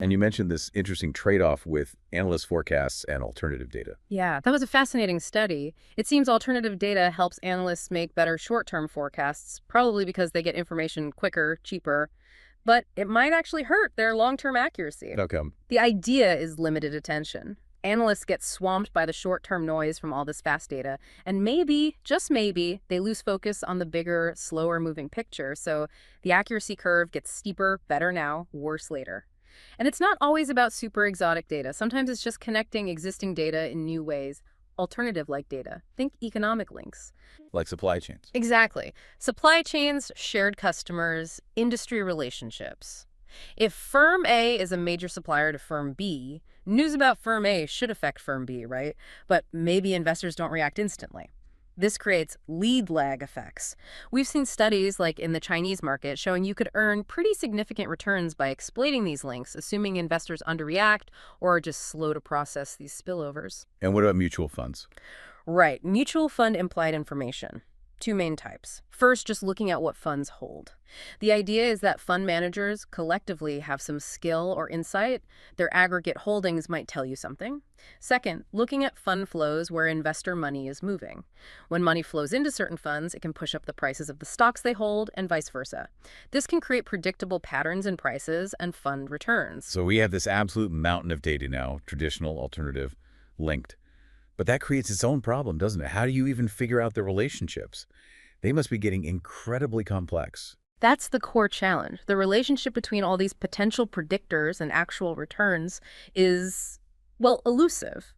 And you mentioned this interesting trade-off with analyst forecasts and alternative data. Yeah, that was a fascinating study. It seems alternative data helps analysts make better short-term forecasts, probably because they get information quicker, cheaper, but it might actually hurt their long-term accuracy. How come? The idea is limited attention. Analysts get swamped by the short-term noise from all this fast data, and maybe, just maybe, they lose focus on the bigger, slower-moving picture, so the accuracy curve gets steeper, better now, worse later. And it's not always about super exotic data. Sometimes it's just connecting existing data in new ways, alternative-like data. Think economic links. Like supply chains. Exactly. Supply chains, shared customers, industry relationships. If firm A is a major supplier to firm B, news about firm A should affect firm B, right? But maybe investors don't react instantly. This creates lead lag effects. We've seen studies like in the Chinese market showing you could earn pretty significant returns by exploiting these links, assuming investors underreact or are just slow to process these spillovers. And what about mutual funds? Right, mutual fund implied information. Two main types. First, just looking at what funds hold. The idea is that fund managers collectively have some skill or insight. Their aggregate holdings might tell you something. Second, looking at fund flows where investor money is moving. When money flows into certain funds, it can push up the prices of the stocks they hold and vice versa. This can create predictable patterns in prices and fund returns. So we have this absolute mountain of data now, traditional, alternative, linked. But that creates its own problem, doesn't it? How do you even figure out the relationships? They must be getting incredibly complex. That's the core challenge. The relationship between all these potential predictors and actual returns is, well, elusive.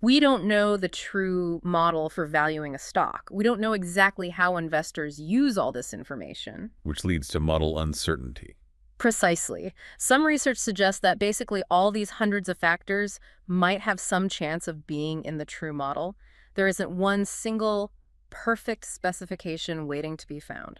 We don't know the true model for valuing a stock. We don't know exactly how investors use all this information. Which leads to muddle uncertainty. Precisely. Some research suggests that basically all these hundreds of factors might have some chance of being in the true model. There isn't one single perfect specification waiting to be found.